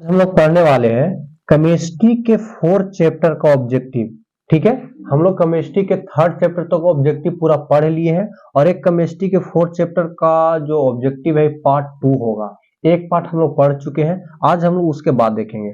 हम लोग पढ़ने वाले हैं केमिस्ट्री के 4th चैप्टर का ऑब्जेक्टिव। ठीक है, हम लोग केमिस्ट्री के 3rd चैप्टर तक ऑब्जेक्टिव पूरा पढ़ लिए हैं और एक केमिस्ट्री के 4th चैप्टर का जो ऑब्जेक्टिव है पार्ट 2 होगा। एक पार्ट हम लोग पढ़ चुके हैं, आज हम लोग उसके बाद देखेंगे।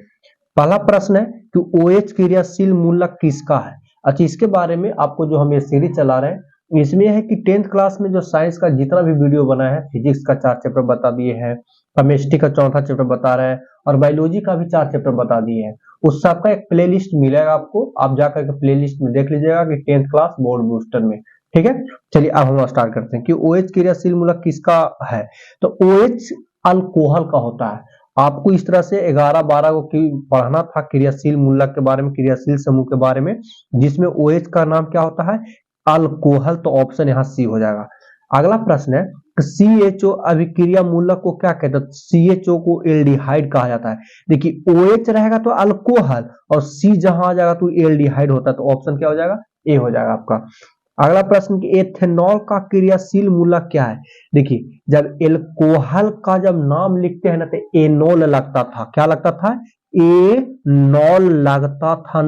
पहला प्रश्न है कि OH क्रियाशील मूलक किसका है। अच्छा, इसके बारे में आपको जो हम ये सीरीज चला रहे हैं इसमें है कि 10th क्लास में जो साइंस का जितना भी वीडियो बना है, फिजिक्स का 4 चैप्टर बता दिए हैं, केमिस्ट्री का 4था चैप्टर बता रहे हैं और बायोलॉजी का भी 4 चैप्टर बता दिए हैं। उस सबका एक प्लेलिस्ट मिलेगा आपको, आप जाकर के प्लेलिस्ट में देख लीजिएगा कि 10th क्लास बोर्ड बूस्टर में। ठीक है, चलिए अब हम स्टार्ट करते हैं कि OH क्रियाशील मूलक किसका है। तो OH अल्कोहल का होता है। आपको इस तरह से 11-12 को पढ़ना था क्रियाशील मूलक के बारे में, क्रियाशील समूह के बारे में, जिसमें OH का नाम क्या होता है, अल्कोहल। तो ऑप्शन यहाँ सी हो जाएगा। अगला प्रश्न है CHO अभिक्रिया मूलक को क्या कहते हैं। CHO को एल्डिहाइड कहा जाता है। देखिए OH रहेगा तो अल्कोहल और C जहां आ जाएगा तो एल्डिहाइड होता है। तो ऑप्शन क्या हो जाएगा, ए हो जाएगा आपका। अगला प्रश्न कि एथेनॉल का क्रियाशील मूलक क्या है। देखिए जब एल्कोहल का जब नाम लिखते हैं ना तो एनॉल लगता था। क्या लगता था, एनॉल लगता था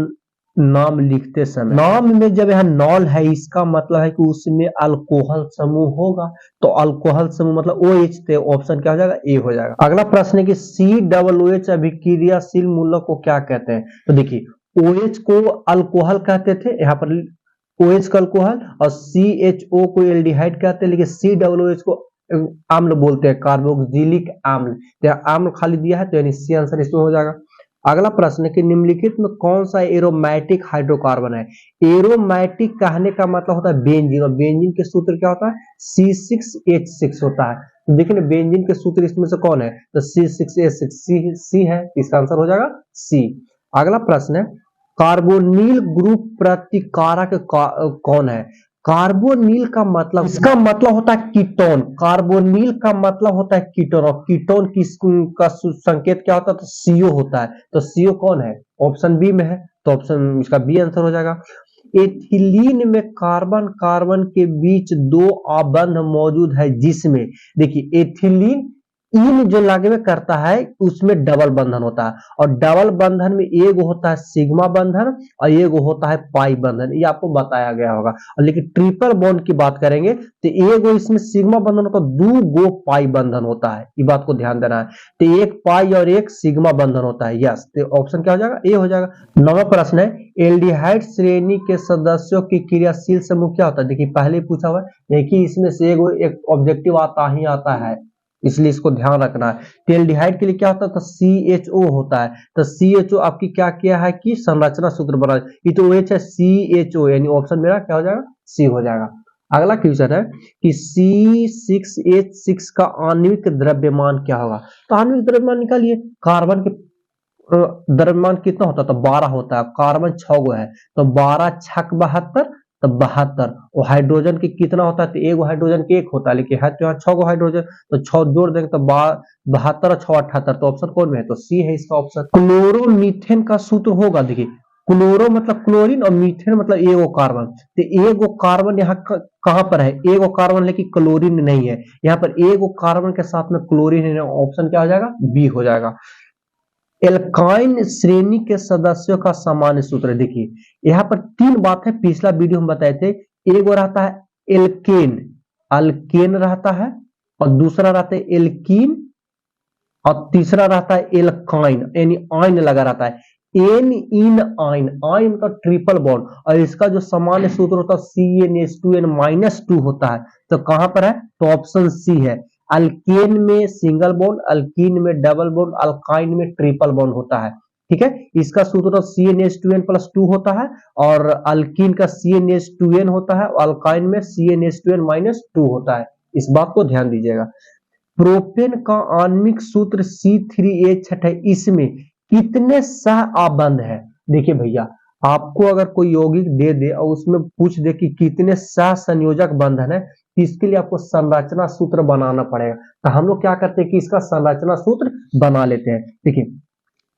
नाम लिखते समय। नाम में जब यहाँ नॉल है इसका मतलब है कि उसमें अल्कोहल समूह होगा। तो अल्कोहल समूह मतलब OH। तो ऑप्शन क्या हो जाएगा, ए हो जाएगा। अगला प्रश्न है कि COOH अभिक्रियाशील मूलक को क्या कहते हैं। तो देखिए OH को अल्कोहल कहते थे, यहाँ पर OH का अल्कोहल, और CHO को एल्डिहाइड कहते हैं, लेकिन COOH को अम्ल बोलते हैं, कार्बोक्सिलिक अम्ल। तो अम्ल खाली दिया है तो यानी सी आंसर इसमें हो जाएगा। अगला प्रश्न है कि निम्नलिखित में कौन सा एरोमेटिक हाइड्रोकार्बन है। एरोमेटिक कहने का मतलब होता है बेंजीन, और बेंजीन के सूत्र क्या होता है, C6H6 होता है। तो देखिए ना बेंजीन के सूत्र इसमें से कौन है, तो C6H6 सी है, इसका आंसर हो जाएगा सी। अगला प्रश्न है कार्बोनिल ग्रुप प्रतिकारक कौन है। कार्बोनिल का मतलब, इसका मतलब होता है कीटोन। कार्बोनिल का मतलब होता है कीटोन, और कीटोन किस का संकेत क्या होता है, तो CO होता है। तो CO कौन है, ऑप्शन बी में है। तो ऑप्शन इसका बी आंसर हो जाएगा। एथिलीन में कार्बन कार्बन के बीच 2 आबंध मौजूद है, जिसमें देखिए एथिलीन इन जो लगे करता है उसमें डबल बंधन होता है, और डबल बंधन में एक होता है सिग्मा बंधन और एक होता है पाई बंधन, ये आपको बताया गया होगा। लेकिन ट्रिपल बॉन्ड की बात करेंगे तो एक इसमें सिग्मा बंधन होता है, 2 गो पाई बंधन होता है, ये बात को ध्यान देना है। तो एक पाई और एक सिग्मा बंधन होता है। यस, तो ऑप्शन क्या हो जाएगा, ए हो जाएगा। 9वां प्रश्न है एल्डिहाइड श्रेणी के सदस्यों की क्रियाशील समूह क्या होता है। देखिए पहले पूछा हुआ है, देखिए इसमें से एक ऑब्जेक्टिव आता ही आता है, इसलिए इसको ध्यान रखना है। तो एल्डिहाइड के लिए क्या होता है, तो CHO होता है। तो CHO आपकी क्या किया है कि संरचना सूत्र बना, ये तो OH है, CHO यानी ऑप्शन मेरा क्या हो जाएगा, सी हो जाएगा। अगला क्वेश्चन है कि C6H6 का आणविक द्रव्यमान क्या होगा। तो आणविक द्रव्यमान निकालिए, कार्बन के द्रव्यमान कितना होता है, तो 12 होता है। कार्बन 6 गो है तो 12 छक 72, तो 72। और हाइड्रोजन की कितना होता है, तो एक हाइड्रोजन के एक होता है, लेकिन है तो यहाँ 6 गो हाइड्रोजन, तो 6 जोड़ देंगे तो 72 और 6 78। तो ऑप्शन कौन में है, तो सी है इसका ऑप्शन। क्लोरोमीथेन का सूत्र होगा, देखिए क्लोरो मतलब क्लोरीन और मीथेन मतलब एगो कार्बन। तो एगो कार्बन यहाँ कहां पर है, एगो कार्बन लेकिन क्लोरीन नहीं है, यहाँ पर एगो कार्बन के साथ में क्लोरीन है। ऑप्शन क्या हो जाएगा, बी हो जाएगा। एल्काइन श्रेणी के सदस्यों का सामान्य सूत्र, देखिए यहाँ पर 3 बात है, पिछला वीडियो हम बताए थे। एक रहता है एल्केन, अल्केन रहता है, और दूसरा रहता है एल्कीन, और तीसरा रहता है एल्काइन यानी आइन लगा रहता है। एन इन आइन, आइन का ट्रिपल बॉन्ड, और इसका जो सामान्य सूत्र होता है CnH2n-2 होता है। तो कहां पर है, तो ऑप्शन सी है। अल्केन में सिंगल बॉन्ड, अल्कीन में डबल बॉन्ड, अल्काइन में ट्रिपल बॉन्ड होता है। ठीक है, इसका सूत्र CnH2n+2 होता है, और अल्कीन का CnH2n होता है, और अल्काइन में CnH2n-2 होता है। इस बात को ध्यान दीजिएगा। प्रोपेन का आणविक सूत्र C3H6 है, इसमें कितने सह आबंध है। देखिए भैया, आपको अगर कोई यौगिक दे दे और उसमें पूछ दे कि कितने सह संयोजक बंधन है, तो इसके लिए आपको संरचना सूत्र बनाना पड़ेगा। तो हम लोग क्या करते हैं कि इसका संरचना सूत्र बना लेते हैं। देखिए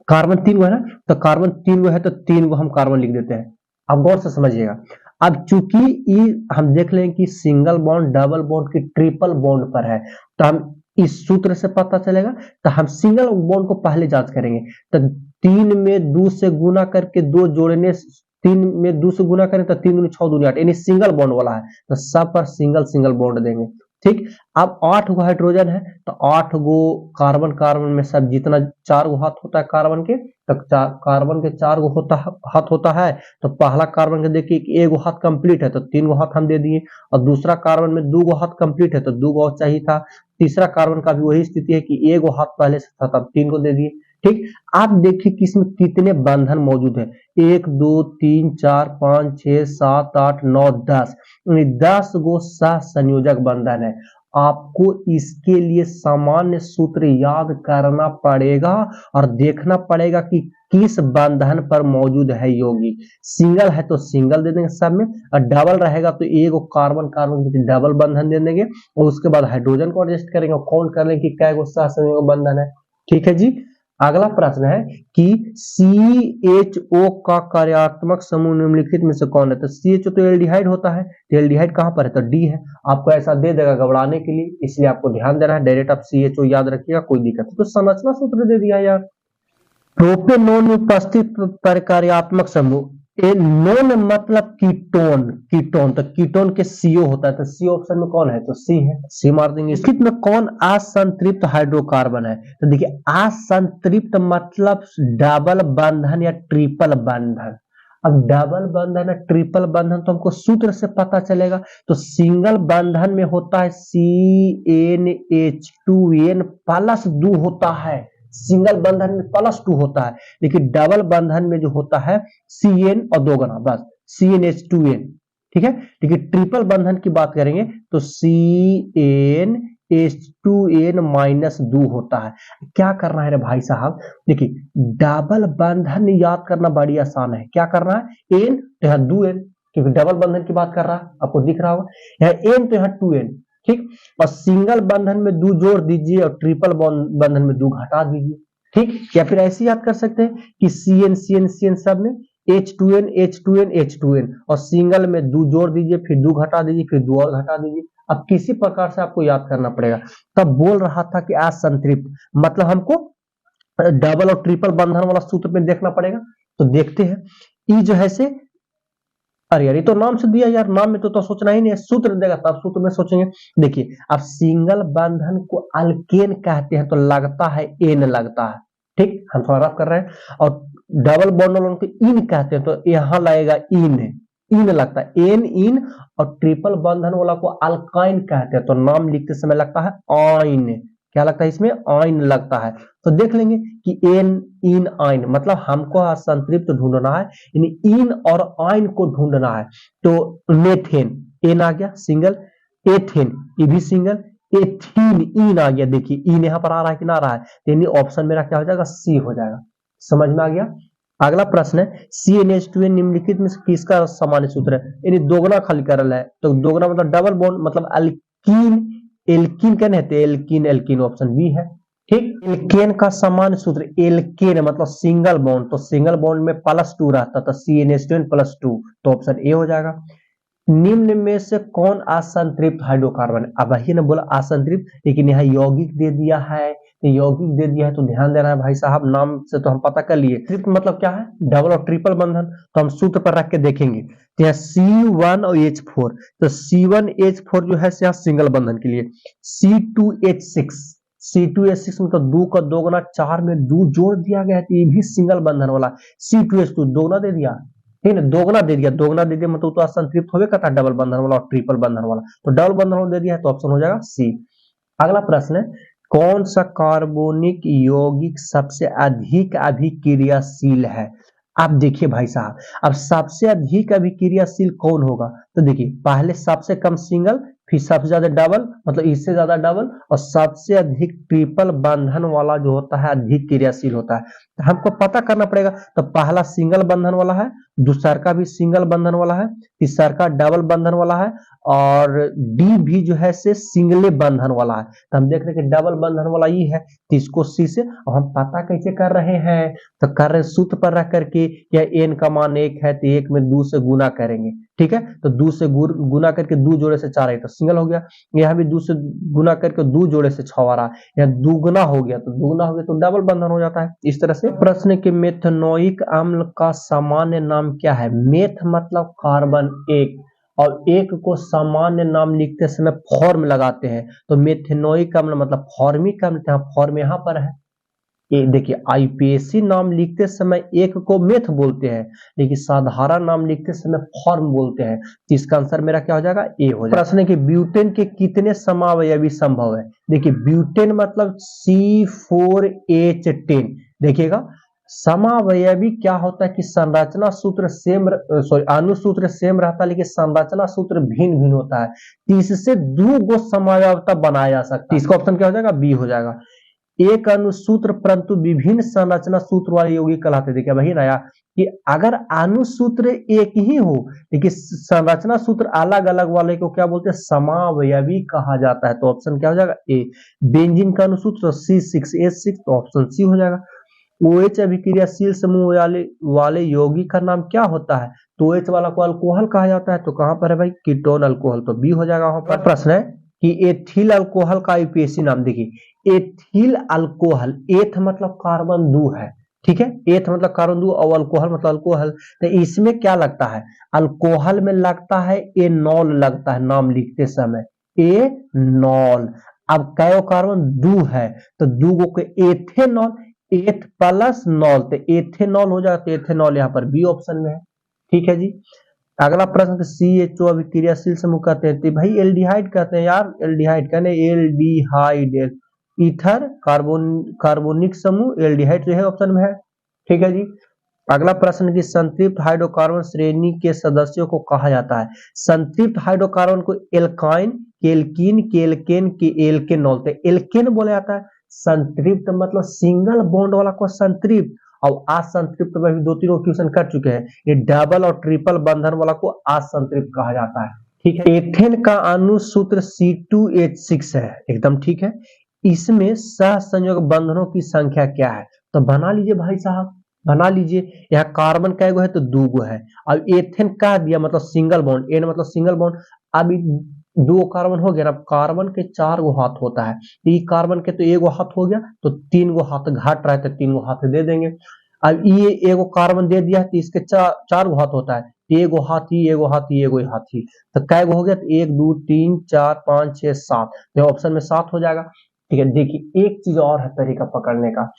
कार्बन 3 गो है ना, तो कार्बन 3 गो है तो 3 गो हम कार्बन लिख देते हैं। अब गौर से समझिएगा। अब चूंकि हम देख लें कि सिंगल बॉन्ड डबल बॉन्ड की ट्रिपल बॉन्ड पर है, तो हम इस सूत्र से पता चलेगा। तो हम सिंगल बॉन्ड को पहले जांच करेंगे। तो 3 में 2 से गुना करके 2 जोड़ने, 3 में 2 से गुना करें तो 3 दूनी 6 दूनी 8, यानी सिंगल बॉन्ड वाला है, तो सब पर सिंगल सिंगल बॉन्ड देंगे। ठीक, अब 8 गो हाइड्रोजन है तो 8 गो कार्बन, कार्बन में सब जितना 4 गो हाथ होता है कार्बन के, तो कार्बन के 4 गो हाथ होता है। तो पहला कार्बन के देखिए एक गो हाथ कंप्लीट है तो 3 गो हाथ हम दे दिए, और दूसरा कार्बन में 2 गो हाथ कंप्लीट है तो 2 गो चाहिए था। तीसरा कार्बन का भी वही स्थिति है कि एक गो हाथ पहले से था तब 3 को दे दिए। ठीक, आप देखिए कि इसमें कितने बंधन मौजूद है, 1 2 3 4 5 6 7 8 9 10, 10 गो सह संयोजक बंधन है। आपको इसके लिए सामान्य सूत्र याद करना पड़ेगा और देखना पड़ेगा कि किस बंधन पर मौजूद है यौगिक। सिंगल है तो सिंगल दे देंगे सब में, और डबल रहेगा तो एक कार्बन कार्बन के डबल बंधन दे देंगे, और उसके बाद हाइड्रोजन को एडजस्ट करेंगे और काउंट कर लेंगे कि कै गो सहसंयोजक बंधन है। ठीक है जी। अगला प्रश्न है कि CHO का कार्यात्मक समूह निम्नलिखित में से कौन है। तो CHO तो एल्डिहाइड होता है, तो एल्डिहाइड कहां पर है, तो D है। आपको ऐसा दे देगा घबराने के लिए, इसलिए आपको ध्यान देना है, डायरेक्ट आप CHO याद रखिएगा, कोई दिक्कत नहीं। तो संरचना सूत्र दे दिया यार। प्रोपेनोन उपस्थित प्रकार्यात्मक समूह, ए नोन मतलब कीटोन, कीटोन तो कीटोन के CO होता है, तो C ऑप्शन में कौन है, तो C है, C मार देंगे। निश्चित में कौन असंतृप्त हाइड्रोकार्बन है, तो देखिए असंतृप्त मतलब डबल बंधन या ट्रिपल बंधन। अब डबल बंधन या ट्रिपल बंधन तो हमको सूत्र से पता चलेगा। तो सिंगल बंधन में होता है CnH2n प्लस 2 होता है, सिंगल बंधन में +2 होता है, लेकिन डबल बंधन में जो होता है Cn और 2 गुना बस CnH2n। ठीक है, लेकिन ट्रिपल बंधन की बात करेंगे तो CnH2n-2 होता है। क्या करना है रे भाई साहब, देखिए डबल बंधन याद करना बड़ी आसान है। क्या करना है, n तो यहाँ 2n, क्योंकि डबल बंधन की बात कर रहा है, आपको दिख रहा होगा, यहाँ n तो यहाँ 2n। ठीक, और सिंगल बंधन में 2 जोड़ दीजिए और ट्रिपल बंधन में 2 घटा दीजिए। ठीक, या फिर ऐसे याद कर सकते हैं कि Cn Cn Cn सब में H2n H2n H2n, और सिंगल में 2 जोड़ दीजिए, फिर 2 घटा दीजिए, फिर 2 और घटा दीजिए। अब किसी प्रकार से आपको याद करना पड़ेगा। तब बोल रहा था कि असंतृप्त मतलब हमको डबल और ट्रिपल बंधन वाला सूत्र में देखना पड़ेगा। तो देखते हैं, ई जो है से, अरे यार ये तो नाम से दिया यार, नाम में तो सोचना ही नहीं है, सूत्र देगा तब सूत्र में सोचेंगे। देखिए अब सिंगल बंधन को अल्केन कहते हैं तो लगता है एन लगता है। ठीक, हम थोड़ा रफ कर रहे हैं। और डबल बॉन्ड वालों को इन कहते हैं तो यहाँ लगेगा इन, इन लगता है एन इन। और ट्रिपल बंधन वाला को अल्काइन कहते हैं तो नाम लिखते समय लगता है आइन। क्या लगता है इसमें, आइन लगता है। तो देख लेंगे कि एन इन आइन मतलब हमको असंतृप्त ढूंढना है, यानी इन और आइन को ढूंढना है। तो मेथेन, एन आ गया सिंगल, एथेन ये भी सिंगल, एथीन इन आ गया, देखिए इन यहाँ पर आ रहा है कि ना आ रहा है, यानी ऑप्शन मेरा क्या हो जाएगा, सी हो जाएगा। समझ में आ गया। अगला प्रश्न है CnH2n निम्नलिखित में किसका सामान्य सूत्र है, यानी दोगुना खाली करल है। तो दोगुना मतलब डबल बॉन्ड मतलब अल्कीन, एल्कीन क्या कहते हैं, एल्कीन, एल्कीन ऑप्शन बी है। ठीक, एल्केन का सामान्य सूत्र एल्केन मतलब सिंगल बॉन्ड, तो सिंगल बॉन्ड में +2 रहता तो CnH2n +2, तो ऑप्शन ए हो जाएगा। निम्न में से कौन असंतृप्त हाइड्रोकार्बन है, अब वही ना बोला असंतृप्त, लेकिन यहाँ यौगिक दे दिया है, तो यौगिक दे दिया है तो ध्यान देना है भाई साहब, नाम से तो हम पता कर लिए। तृप्त मतलब क्या है, डबल और ट्रिपल बंधन, तो हम सूत्र पर रख के देखेंगे। तो यहाँ C1 और H4, तो C1H4 जो है यहाँ सिंगल बंधन के लिए, C2H6, C2H6 मतलब 2 का 2 गुना 4 में 2 जोड़ दिया गया है, तो ये भी सिंगल बंधन वाला। C2H2 दोगुना दे दिया, ठीक है, दोगुना दे दिया, दोगुना दे दिया मतलब तो असंतृप्त होवे करता है डबल बंधन वाला और ट्रिपल बंधन वाला, तो डबल बंधन वाला दे दिया है तो ऑप्शन हो जाएगा सी। अगला प्रश्न है, कौन सा कार्बोनिक यौगिक सबसे अधिक अभिक्रियाशील है। आप देखिए भाई साहब, अब सबसे अधिक अभिक्रियाशील कौन होगा, तो देखिए पहले सबसे कम सिंगल, फिर सबसे ज्यादा डबल मतलब इससे ज्यादा डबल, और सबसे अधिक ट्रिपल बंधन वाला जो होता है अधिक क्रियाशील होता है। तो हमको पता करना पड़ेगा, तो पहला सिंगल बंधन वाला है, दूसरा का भी सिंगल बंधन वाला है, तीसरा का डबल बंधन वाला है, और डी भी जो है से सिंगले बंधन वाला है। तो हम देख रहे हैं कि डबल बंधन वाला ये है, तो इसको सी से, और हम पता कैसे कर रहे हैं, तो कर रहे सूत्र पर रख करके, या एन का मान 1 है तो 1 में 2 से गुना करेंगे, ठीक है, तो 2 से गुना करके 2 जोड़े से 4 आई तो सिंगल हो गया। यहाँ भी 2 से गुना करके 2 जोड़े से 6 आ रहा है, यहाँ दुगुना हो गया तो डबल बंधन हो जाता है। इस तरह से प्रश्न के मेथनोइक अम्ल का सामान्य नाम क्या है? मेथ मतलब कार्बन एक, और एक को सामान्य नाम लिखते समय फॉर्म लगाते हैं, तो मेथनोइक अम्ल मतलब फॉर्मिक अम्ल, फॉर्म यहाँ पर है। ये देखिए आईपीएसी नाम लिखते समय एक को मेथ बोलते हैं, लेकिन साधारण नाम लिखते समय फॉर्म बोलते हैं, तो इसका आंसर मेरा क्या हो जाएगा? ए हो जाएगा। प्रश्न है कि ब्यूटेन के कितने समावयवी संभव है? देखिए ब्यूटेन मतलब C4H10। देखिएगा समावयवी क्या होता है कि संरचना सूत्र सेम, अणुसूत्र सेम रहता है, लेकिन संरचना सूत्र भिन्न भिन्न होता है, तो इससे दो गो समावयवता बनाया जा सकता है। इसका ऑप्शन क्या हो जाएगा? बी हो जाएगा। एक अणुसूत्र परंतु विभिन्न संरचना सूत्र वाले यौगिक कहलाते। देखिए वही नया कि अगर अणुसूत्र एक ही हो लेकिन संरचना सूत्र अलग अलग वाले को क्या बोलते हैं? समावयवी कहा जाता है। तो ऑप्शन क्या हो जाएगा? ए। बेंजीन का अणुसूत्र C6H6, तो ऑप्शन सी हो जाएगा। OH अभिक्रियाशील समूह वाले यौगिक का नाम क्या होता है? तो OH वाला को अल्कोहल कहा जाता है, तो कहां पर है भाई? कीटोन अल्कोहल, तो बी हो जाएगा। वहां पर प्रश्न है कि एथिल अल्कोहल का आईपीएसी नाम। देखिए एथिल अल्कोहल, एथ मतलब कार्बन 2 है, ठीक है, एथ मतलब कार्बन 2 और अल्कोहल मतलब अल्कोहल, तो इसमें क्या लगता है? अल्कोहल में लगता है एनॉल लगता है नाम लिखते समय, एनॉल। अब कै कार्बन 2 है तो 2 को एथेनॉल, एथ प्लस नॉल, तो एथेनॉल हो जाता है, एथेनॉल यहाँ पर बी ऑप्शन में है। ठीक है जी। अगला प्रश्न CHO अभिक्रियाशील समूह कहते हैं, तो भाई एल्डिहाइड कहते हैं यार, एल्डिहाइड कहने एल्डिहाइड, ईथर कार्बोनिक समूह एल्डिहाइड जो है ऑप्शन में है। ठीक है जी। अगला प्रश्न की संतृप्त हाइड्रोकार्बन श्रेणी के सदस्यों को कहा जाता है। संतृप्त हाइड्रोकार्बन को एल्काइन, केल्किन, केल्केन के एल्केनॉल, तो एल्केन बोला जाता है। संतृप्त मतलब सिंगल बॉन्ड वाला को संतृप्त, और असंतृप्त में भी 2-3 क्वेश्चन कर चुके हैं, ये डबल और ट्रिपल बंधन वाला को असंतृप्त कहा जाता है। ठीक है। एथेन का अणुसूत्र C2H6 है, एकदम ठीक है। इसमें सहसंयोग बंधनों की संख्या क्या है? तो बना लीजिए भाई साहब, बना लीजिए। यहाँ कार्बन कै गो है? तो 2 गो है। अब एथेन का दिया मतलब सिंगल बॉन्ड, एन मतलब सिंगल बॉन्ड। अब 2 कार्बन हो गया ना, कार्बन के 4 गो हाथ होता है, ई कार्बन के तो 1 गो हाथ हो गया, तो 3 गो हाथ घाट रहा है, तो 3 गो हाथ दे देंगे। अब ये 1 गो कार्बन दे दिया तो इसके 4 गो हाथ होता है, 1 गो हाथी, 1 गो हाथी, 1 गो हाथी, तो कै गो हो गया? तो 1 2 3 4 5 6 7, तो ऑप्शन में 7 हो जाएगा। ठीक है। देखिए एक चीज और है तरीका पकड़ने का,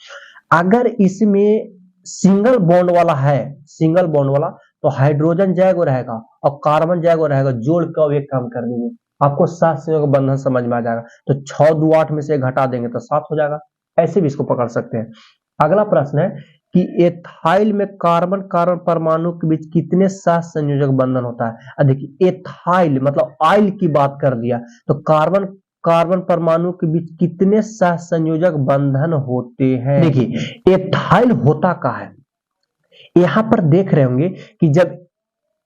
अगर इसमें सिंगल बॉन्ड वाला है, सिंगल बॉन्ड वाला, तो हाइड्रोजन जैगो रहेगा और कार्बन जैगो रहेगा, जोड़ के अब एक काम कर देंगे, आपको 7 संयोग बंधन समझ में आ जाएगा। तो 6 2 8 में से घटा देंगे तो 7 हो जाएगा। ऐसे भी इसको पकड़ सकते हैं। अगला प्रश्न है कि एथाइल में कार्बन कार्बन परमाणु के बीच कितने सहसंयोजक बंधन होता है? देखिए एथाइल मतलब ऑयल की बात कर दिया, तो कार्बन कार्बन परमाणु के बीच कितने सहसंयोजक बंधन होते हैं? देखिए एथाइल होता का है, यहां पर देख रहे होंगे कि जब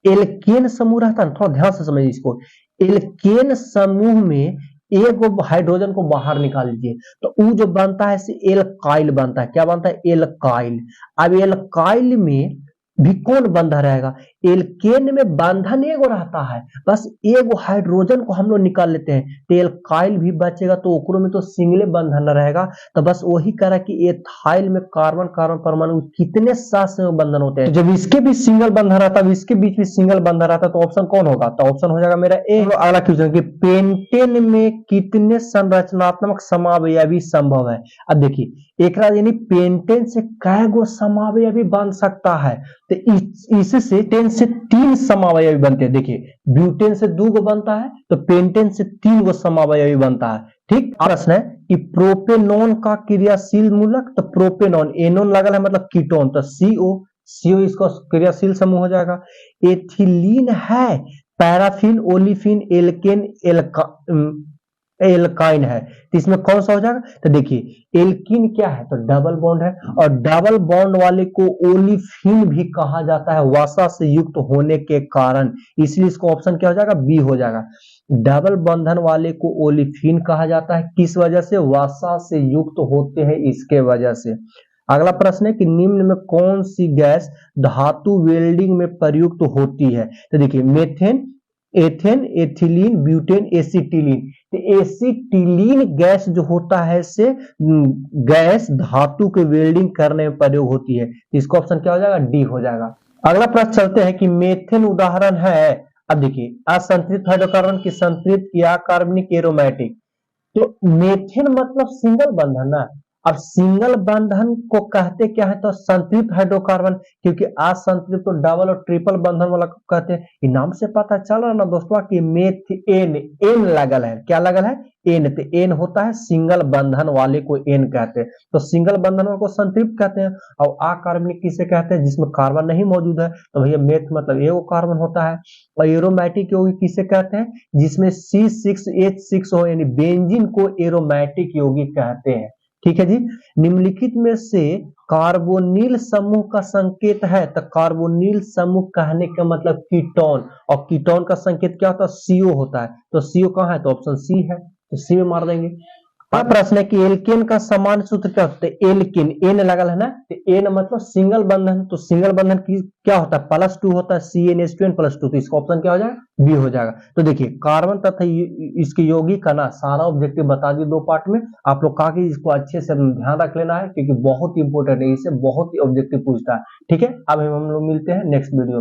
एल्केन समूह रहता है, थोड़ा ध्यान से समझिए इसको, एल्केन समूह में एक हाइड्रोजन को बाहर निकाल लीजिए, तो वो जो बनता है एल्काइल बनता है। क्या बनता है? एल्काइल। अब एल्काइल में भी कौन बंधन रहेगा? एल्केन में बंधन एगो रहता है, बस एगो हाइड्रोजन को हम लोग निकाल लेते हैं, तो एल्काइल भी बचेगा, तो ओकरो में तो सिंगले बंधन रहेगा। तो बस वही कह रहा है कि एथाइल में कार्बन कार्बन परमाणु कितने सहसंयोग बंधन होते हैं? तो जब इसके बीच सिंगल बंधन रहता है, इसके बीच भी सिंगल बंधन रहता है, तो ऑप्शन कौन होगा? तो ऑप्शन हो जाएगा मेरा ए। अगला क्वेश्चन कि पेंटेन में कितने संरचनात्मक समावयवी संभव है? अब देखिए एक यानी पेंटेन से कै गो समावयवी बन सकता है, तो इससे टेन से 3 समावयवी बनते हैं। देखिए ब्यूटेन से 2 गो बनता है, तो पेंटेन से 3 गो समावयवी बनता है। ठीक। प्रश्न है कि प्रोपेनॉन का क्रियाशील मूलक, तो प्रोपेनॉन एनोन लगल है मतलब कीटोन, तो CO इसका क्रियाशील समूह हो जाएगा। एथिलीन है, पैराफिन, ओलिफिन, एल्केन, एल्काइन है, तो इसमें कौन सा हो जाएगा? तो देखिए एल्किन क्या है? तो डबल बॉन्ड है, और डबल बॉन्ड वाले को ओलिफिन भी कहा जाता है वसा से युक्त होने के कारण, इसलिए इसको ऑप्शन क्या हो जाएगा? बी हो जाएगा। डबल बंधन वाले को ओलिफिन कहा जाता है, किस वजह से? वसा से युक्त होते हैं इसके वजह से। अगला प्रश्न है कि निम्न में कौन सी गैस धातु वेल्डिंग में प्रयुक्त होती है? तो देखिए methane, ethane, ethylene, butane, acetylene. तो एसिटिलीन गैस जो होता है से गैस धातु के वेल्डिंग करने में प्रयोग होती है। इसका ऑप्शन क्या हो जाएगा? डी हो जाएगा। अगला प्रश्न चलते हैं कि मेथेन उदाहरण है। अब देखिए असंतृप्त हाइड्रोकार्बन की संतृप्त या कार्बनिक एरोमेटिक। तो मेथेन मतलब सिंगल बंधन ना। अब सिंगल बंधन को कहते क्या है? तो संतृप्त हाइड्रोकार्बन, क्योंकि असंतृप्त तो डबल और ट्रिपल बंधन वाला को कहते हैं। ये नाम से पता चल रहा ना दोस्तों कि मेथेन, एन लगल है। क्या लगल है? एन। तो एन होता है सिंगल बंधन वाले को एन कहते हैं। तो सिंगल बंधन वाले को संतृप्त कहते हैं। और अकार्बनिक किसे कहते हैं? जिसमें कार्बन नहीं मौजूद है। तो भैया मेथ मतलब एगो कार्बन होता है। और एरोमेटिक यौगिक किसे कहते हैं? जिसमें C6H6 हो, यानी बेंजीन को एरोमेटिक यौगिक कहते हैं। ठीक है जी। निम्नलिखित में से कार्बोनिल समूह का संकेत है। तो कार्बोनिल समूह कहने का मतलब कीटोन, और कीटोन का संकेत क्या होता है? CO होता है। तो CO कहाँ है? तो ऑप्शन सी है, तो सी में मार देंगे। अब प्रश्न है कि एल्केन का समान सूत्र क्या होता है? एल्केन, एन लगल है ना। तो एन मतलब सिंगल बंधन। तो सिंगल बंधन की क्या होता है? +2 होता है, CnH2n+2। तो इसका ऑप्शन क्या हो जाएगा? बी हो जाएगा। तो देखिए कार्बन तथा इसके यौगिक का ना सारा ऑब्जेक्टिव बता दिए 2 पार्ट में। आप लोग कहा कि इसको अच्छे से ध्यान रख लेना है, क्योंकि बहुत इंपॉर्टेंट है, इससे बहुत ही ऑब्जेक्टिव पूछता है। ठीक है, अब हम लोग मिलते हैं नेक्स्ट वीडियो में।